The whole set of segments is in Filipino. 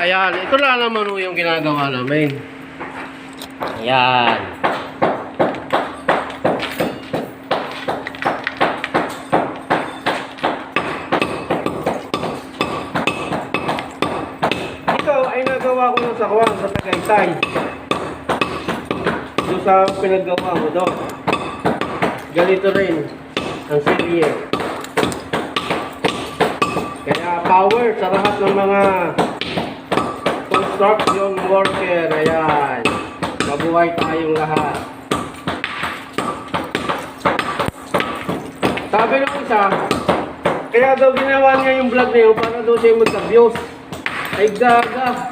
Ayan, ito lang naman yung ginagawa namin. Ayan. Ito ay nagawa ko na sa Kuwan, sa Tagaytay. Doon sa pinagawa mo doon. Ganito rin ang serye. Kaya power sa lahat ng mga construction worker. Ayan. Mabuhay tayong lahat. Sabi ng isa, kaya daw ginawa niya yung vlog na yun para daw siya magka-views. Ay gaga.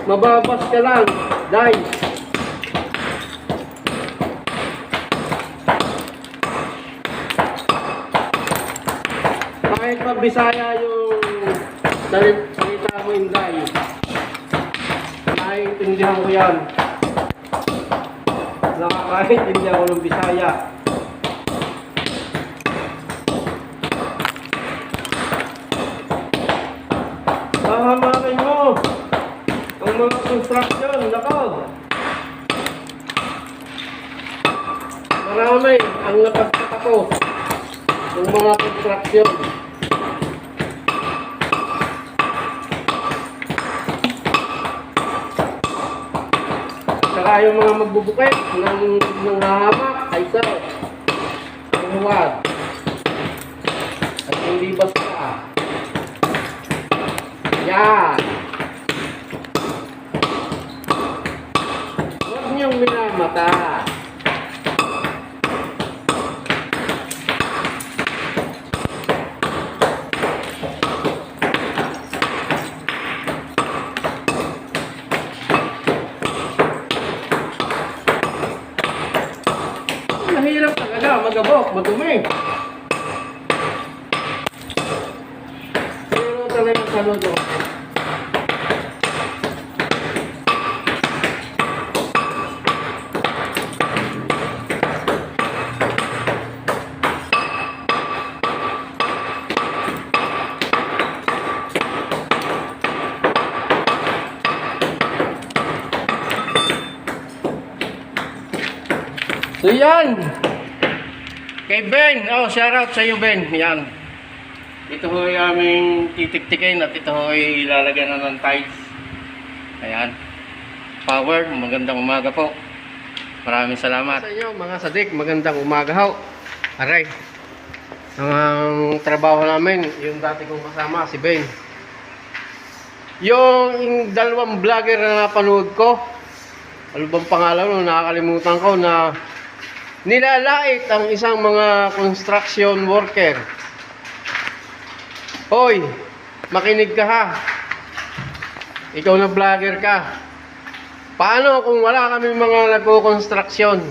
Mababas ka lang. Dai. Kahit pag Bisaya yung salita mo yung dai. Naiintindihan ko yan. Nakakaintindihan ko ng Bisaya. Hahamakin mo ang mga construction, nako. Marami ang napagtatapos ng mga construction. Saka yung mga magbubukit ng hamak ay sa ang huwag at hindi basta. Yan. Huwag niyong minamata. Mahirap talaga magabok, madumi. Pero talagang saludo. So yan. Kay Ben. Oh, shout out sa iyo Ben. Yan. Ito ho ay aming titiktikin at ito ho ay ilalagyan na ng tiles. Ayan. Power. Magandang umaga po. Maraming salamat. Sa inyo mga sadik. Magandang umaga ho. Aray. Ang trabaho namin, yung dati kong kasama, si Ben. Yung dalawang vlogger na napanood ko, ano bang pangalan no? Nakakalimutan ko na nilalait ang isang mga construction worker. Hoy, makinig ka ha. Ikaw na vlogger ka. Paano kung wala kami mga nagko-construction?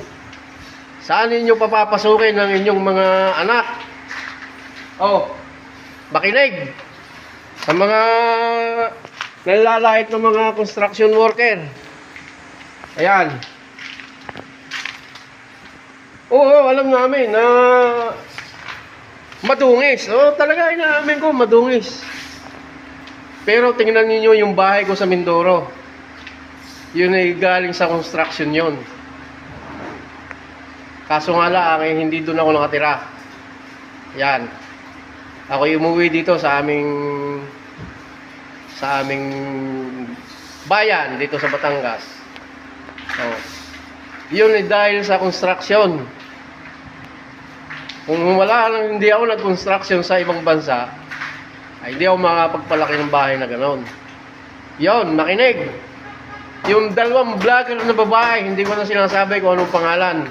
Saan ninyo papapasukin ang inyong mga anak? Oh, makinig. Sa mga nilalait ng mga construction worker. Ayan. Oo, alam namin na madungis. Oo, talaga inaamin ko, madungis. Pero tingnan niyo yung bahay ko sa Mindoro. Yun ay galing sa construction yon. Kaso nga lang, hindi doon ako nakatira. Yan. Ako umuwi dito sa aming bayan dito sa Batangas. So, yun ay dahil sa construction. Kung hindi ako nag-construction sa ibang bansa, ay hindi ako makapagpalaki ng bahay na gano'n. Yun, makinig. Yung dalawang vlogger na babae, hindi ko na sinasabi kung anong pangalan.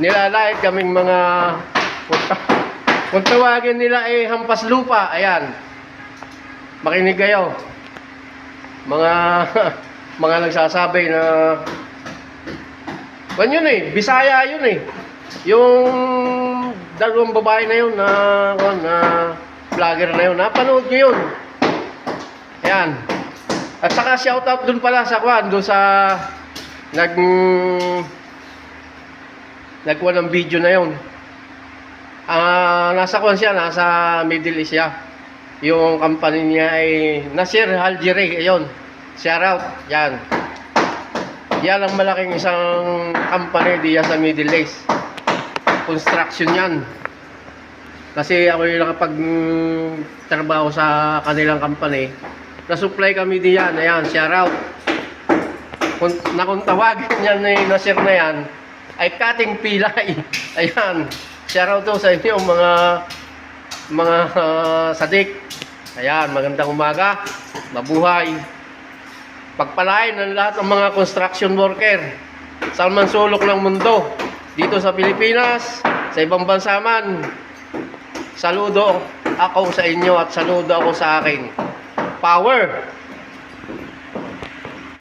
Nilalait kaming mga, kung tawagin nila ay hampas lupa, ayan. Makinig kayo. Mga nagsasabi na, yun eh, Bisaya yun eh. Yung dalawang babae na yun na vlogger na yun, napanood nyo yun. Ayan. At saka shoutout dun pala sa doon sa nagkuha ng video na yun. Nasa kwan siya, nasa Middle East siya. Yung company niya ay Nasir Al-Jiri, ayun. Shout out, yan. Yan ang malaking isang company diya sa Middle East. Construction yan. Kasi ako yung nakapag-trabaho sa kanilang company. Na-supply kami diyan, ayan, shout out. Kung tawagan niya ni Nasir na yan, ay cutting pilay. Ayan, shout out to sa inyo mga sadik. Ayan, magandang umaga, mabuhay. Pagpalain ng lahat ng mga construction worker sa man sulok ng mundo, dito sa Pilipinas, sa ibang bansa man. Saludo ako sa inyo at saludo ako sa akin. Power!